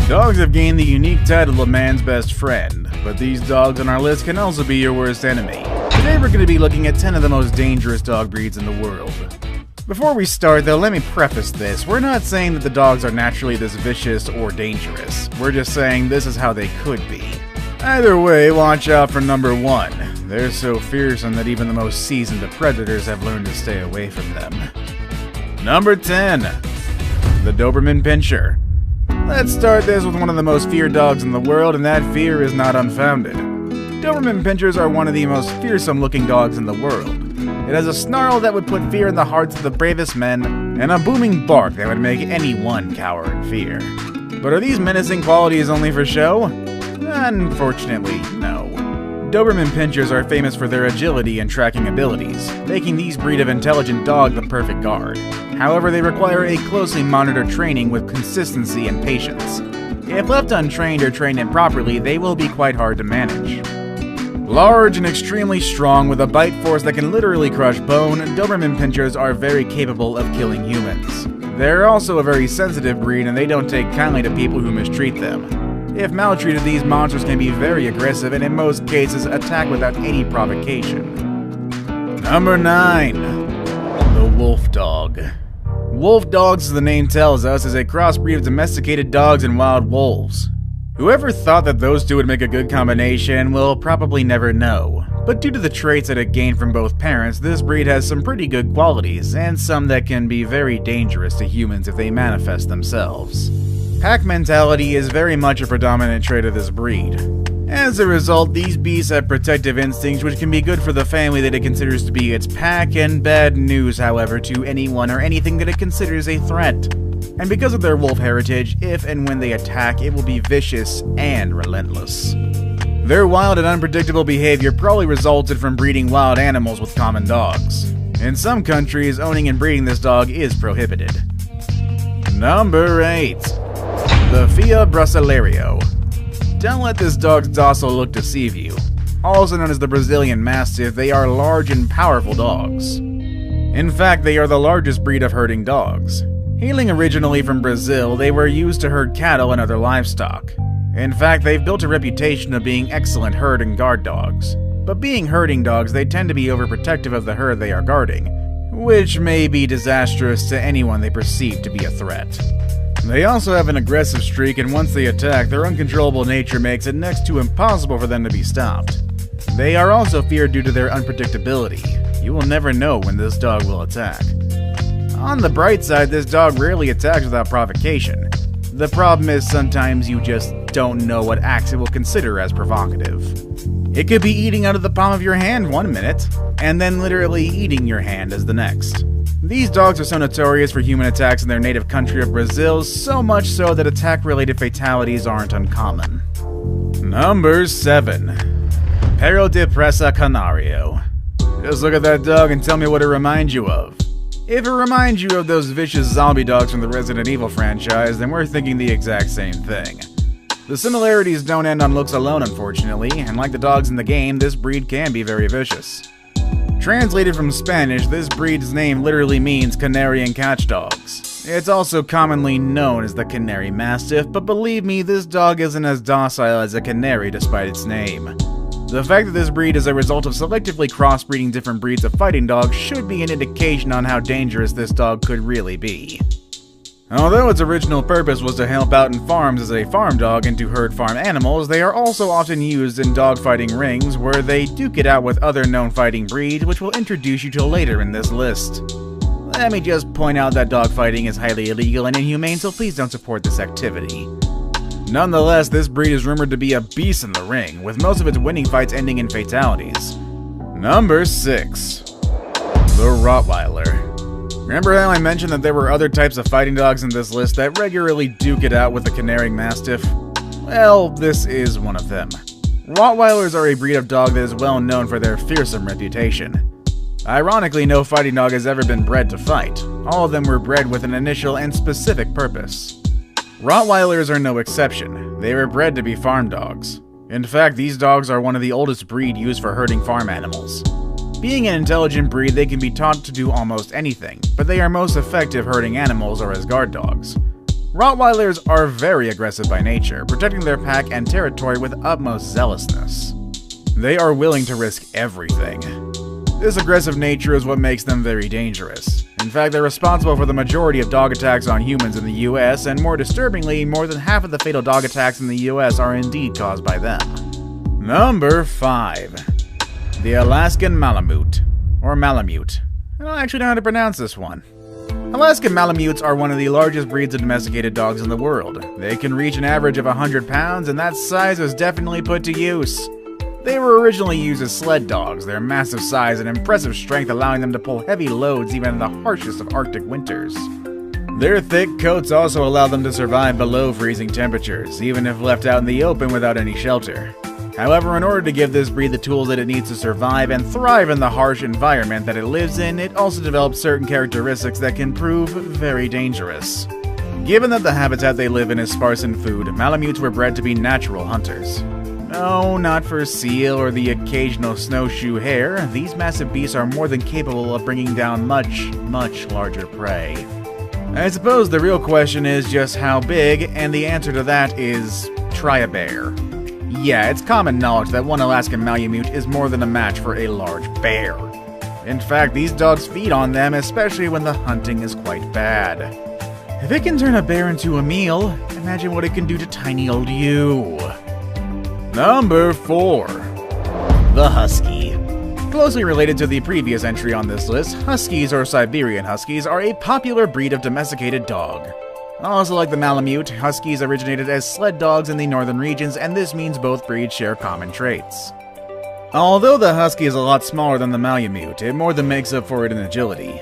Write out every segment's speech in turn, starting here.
Dogs have gained the unique title of man's best friend, but these dogs on our list can also be your worst enemy. Today we're going to be looking at 10 of the most dangerous dog breeds in the world. Before we start though, let me preface this. We're not saying that the dogs are naturally this vicious or dangerous. We're just saying this is how they could be. Either way, watch out for number 1. They're so fearsome that even the most seasoned of predators have learned to stay away from them. Number 10. The Doberman Pinscher. Let's start this with one of the most feared dogs in the world, and that fear is not unfounded. Doberman Pinschers are one of the most fearsome looking dogs in the world. It has a snarl that would put fear in the hearts of the bravest men, and a booming bark that would make anyone cower in fear. But are these menacing qualities only for show? Unfortunately, no. Doberman Pinschers are famous for their agility and tracking abilities, making these breed of intelligent dog the perfect guard. However, they require a closely monitored training with consistency and patience. If left untrained or trained improperly, they will be quite hard to manage. Large and extremely strong with a bite force that can literally crush bone, Doberman Pinschers are very capable of killing humans. They're also a very sensitive breed and they don't take kindly to people who mistreat them. If maltreated, these monsters can be very aggressive and in most cases attack without any provocation. Number 9. The Wolf Dog. Wolf dogs, as the name tells us, is a crossbreed of domesticated dogs and wild wolves. Whoever thought that those two would make a good combination will probably never know. But due to the traits that it gained from both parents, this breed has some pretty good qualities, and some that can be very dangerous to humans if they manifest themselves. Pack mentality is very much a predominant trait of this breed. As a result, these beasts have protective instincts which can be good for the family that it considers to be its pack, and bad news, however, to anyone or anything that it considers a threat. And because of their wolf heritage, if and when they attack, it will be vicious and relentless. Their wild and unpredictable behavior probably resulted from breeding wild animals with common dogs. In some countries, owning and breeding this dog is prohibited. Number 8. The Fia Brasileiro. Don't let this dog's docile look deceive you. Also known as the Brazilian Mastiff, they are large and powerful dogs. In fact, they are the largest breed of herding dogs. Hailing originally from Brazil, they were used to herd cattle and other livestock. In fact, they've built a reputation of being excellent herd and guard dogs. But being herding dogs, they tend to be overprotective of the herd they are guarding, which may be disastrous to anyone they perceive to be a threat. They also have an aggressive streak, and once they attack, their uncontrollable nature makes it next to impossible for them to be stopped. They are also feared due to their unpredictability. You will never know when this dog will attack. On the bright side, this dog rarely attacks without provocation. The problem is sometimes you just don't know what acts it will consider as provocative. It could be eating out of the palm of your hand one minute, and then literally eating your hand as the next. These dogs are so notorious for human attacks in their native country of Brazil, so much so that attack-related fatalities aren't uncommon. Number 7. Perro de Presa Canario. Just look at that dog and tell me what it reminds you of. If it reminds you of those vicious zombie dogs from the Resident Evil franchise, then we're thinking the exact same thing. The similarities don't end on looks alone, unfortunately, and like the dogs in the game, this breed can be very vicious. Translated from Spanish, this breed's name literally means canary and catch dogs. It's also commonly known as the Canary Mastiff, but believe me, this dog isn't as docile as a canary despite its name. The fact that this breed is a result of selectively crossbreeding different breeds of fighting dogs should be an indication on how dangerous this dog could really be. Although its original purpose was to help out in farms as a farm dog and to herd farm animals, they are also often used in dogfighting rings where they duke it out with other known fighting breeds, which we'll introduce you to later in this list. Let me just point out that dogfighting is highly illegal and inhumane, so please don't support this activity. Nonetheless, this breed is rumored to be a beast in the ring, with most of its winning fights ending in fatalities. Number 6. The Rottweiler. Remember how I mentioned that there were other types of fighting dogs in this list that regularly duke it out with the Canary Mastiff? Well, this is one of them. Rottweilers are a breed of dog that is well known for their fearsome reputation. Ironically, no fighting dog has ever been bred to fight. All of them were bred with an initial and specific purpose. Rottweilers are no exception. They were bred to be farm dogs. In fact, these dogs are one of the oldest breed used for herding farm animals. Being an intelligent breed, they can be taught to do almost anything, but they are most effective herding animals or as guard dogs. Rottweilers are very aggressive by nature, protecting their pack and territory with utmost zealousness. They are willing to risk everything. This aggressive nature is what makes them very dangerous. In fact, they're responsible for the majority of dog attacks on humans in the US, and more disturbingly, more than half of the fatal dog attacks in the US are indeed caused by them. Number 5. The Alaskan Malamute, or Malamute. I don't actually know how to pronounce this one. Alaskan Malamutes are one of the largest breeds of domesticated dogs in the world. They can reach an average of 100 pounds, and that size was definitely put to use. They were originally used as sled dogs, their massive size and impressive strength allowing them to pull heavy loads even in the harshest of Arctic winters. Their thick coats also allow them to survive below freezing temperatures, even if left out in the open without any shelter. However, in order to give this breed the tools that it needs to survive and thrive in the harsh environment that it lives in, it also develops certain characteristics that can prove very dangerous. Given that the habitat they live in is sparse in food, Malamutes were bred to be natural hunters. No, not for seal or the occasional snowshoe hare. These massive beasts are more than capable of bringing down much, much larger prey. I suppose the real question is just how big, and the answer to that is try a bear. Yeah, it's common knowledge that one Alaskan Malamute is more than a match for a large bear. In fact, these dogs feed on them, especially when the hunting is quite bad. If it can turn a bear into a meal, imagine what it can do to tiny old you. Number 4. The Husky. Closely related to the previous entry on this list, Huskies or Siberian Huskies are a popular breed of domesticated dog. Also like the Malamute, Huskies originated as sled dogs in the northern regions, and this means both breeds share common traits. Although the Husky is a lot smaller than the Malamute, it more than makes up for it in agility.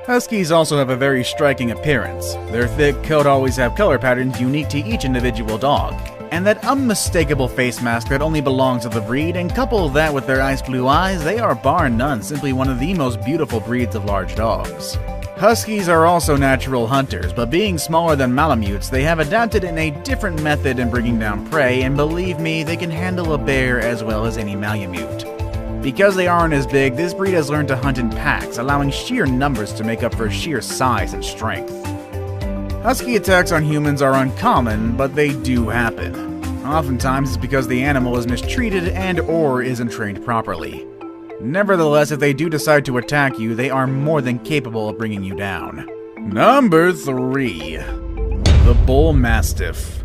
Huskies also have a very striking appearance. Their thick coat always have color patterns unique to each individual dog, and that unmistakable face mask that only belongs to the breed, and couple that with their ice blue eyes, they are bar none simply one of the most beautiful breeds of large dogs. Huskies are also natural hunters, but being smaller than Malamutes, they have adapted in a different method in bringing down prey, and believe me, they can handle a bear as well as any Malamute. Because they aren't as big, this breed has learned to hunt in packs, allowing sheer numbers to make up for sheer size and strength. Husky attacks on humans are uncommon, but they do happen. Oftentimes it's because the animal is mistreated and/or isn't trained properly. Nevertheless, if they do decide to attack you, they are more than capable of bringing you down. Number 3. The Bull Mastiff.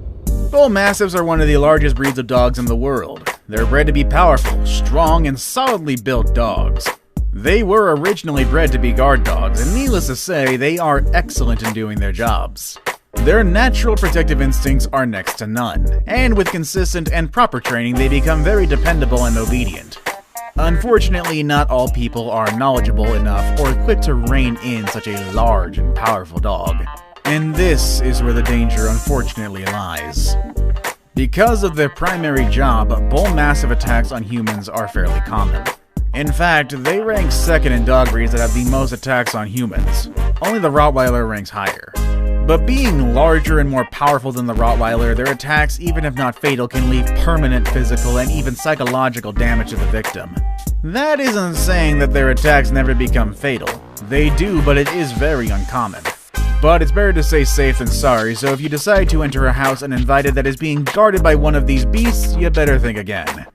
Bull Mastiffs are one of the largest breeds of dogs in the world. They're bred to be powerful, strong, and solidly built dogs. They were originally bred to be guard dogs, and needless to say, they are excellent in doing their jobs. Their natural protective instincts are next to none, and with consistent and proper training, they become very dependable and obedient. Unfortunately, not all people are knowledgeable enough or equipped to rein in such a large and powerful dog. And this is where the danger unfortunately lies. Because of their primary job, Bull Mastiff attacks on humans are fairly common. In fact, they rank second in dog breeds that have the most attacks on humans. Only the Rottweiler ranks higher. But being larger and more powerful than the Rottweiler, their attacks, even if not fatal, can leave permanent physical and even psychological damage to the victim. That isn't saying that their attacks never become fatal. They do, but it is very uncommon. But it's better to say safe than sorry, so if you decide to enter a house uninvited that is being guarded by one of these beasts, you better think again.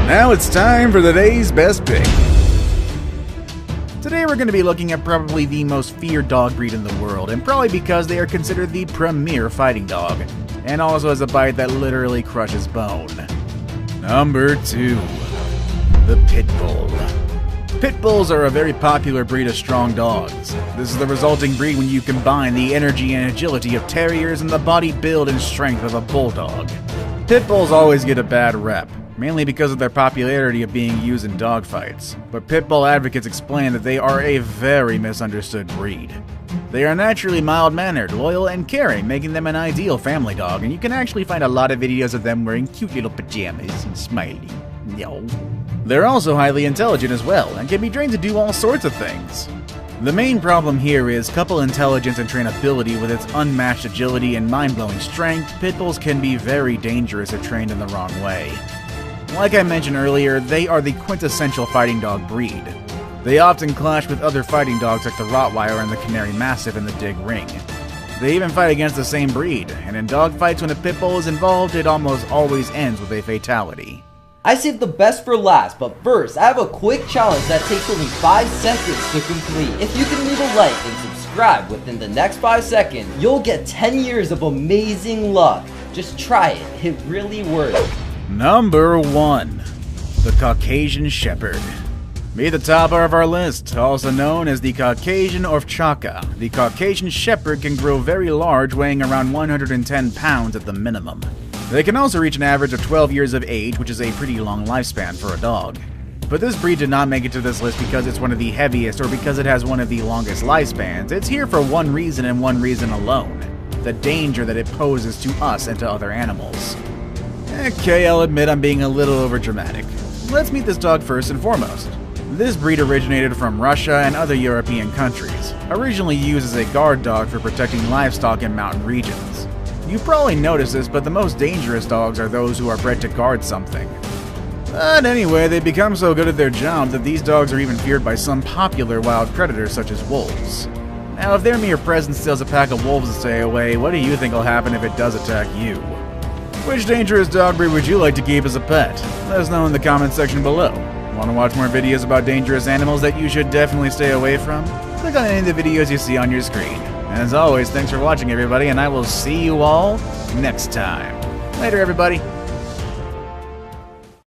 Now it's time for today's best pick. Today we're going to be looking at probably the most feared dog breed in the world, and probably because they are considered the premier fighting dog, and also has a bite that literally crushes bone. Number 2. The Pit Bull. Pit Bulls are a very popular breed of strong dogs. This is the resulting breed when you combine the energy and agility of terriers and the body build and strength of a bulldog. Pit Bulls always get a bad rep, mainly because of their popularity of being used in dogfights, but Pit Bull advocates explain that they are a very misunderstood breed. They are naturally mild-mannered, loyal, and caring, making them an ideal family dog, and you can actually find a lot of videos of them wearing cute little pajamas and smiling. Yo. They're also highly intelligent as well, and can be trained to do all sorts of things. The main problem here is, couple intelligence and trainability with its unmatched agility and mind-blowing strength, Pit Bulls can be very dangerous if trained in the wrong way. Like I mentioned earlier, they are the quintessential fighting dog breed. They often clash with other fighting dogs like the Rottweiler and the Canary Mastiff in the dig ring. They even fight against the same breed, and in dogfights when a pit bull is involved, it almost always ends with a fatality. I saved the best for last, but first, I have a quick challenge that takes only 5 seconds to complete. If you can leave a like and subscribe within the next 5 seconds, you'll get 10 years of amazing luck. Just try it, it really works. Number 1. The Caucasian Shepherd. Meet the topper of our list, also known as the Caucasian Ovchaka. The Caucasian Shepherd can grow very large, weighing around 110 pounds at the minimum. They can also reach an average of 12 years of age, which is a pretty long lifespan for a dog. But this breed did not make it to this list because it's one of the heaviest or because it has one of the longest lifespans. It's here for one reason and one reason alone: the danger that it poses to us and to other animals. Okay, I'll admit I'm being a little overdramatic. Let's meet this dog first and foremost. This breed originated from Russia and other European countries, originally used as a guard dog for protecting livestock in mountain regions. You've probably noticed this, but the most dangerous dogs are those who are bred to guard something. But anyway, they become so good at their job that these dogs are even feared by some popular wild predators such as wolves. Now, if their mere presence tells a pack of wolves to stay away, what do you think will happen if it does attack you? Which dangerous dog breed would you like to keep as a pet? Let us know in the comments section below. Want to watch more videos about dangerous animals that you should definitely stay away from? Click on any of the videos you see on your screen. As always, thanks for watching everybody, and I will see you all next time. Later everybody.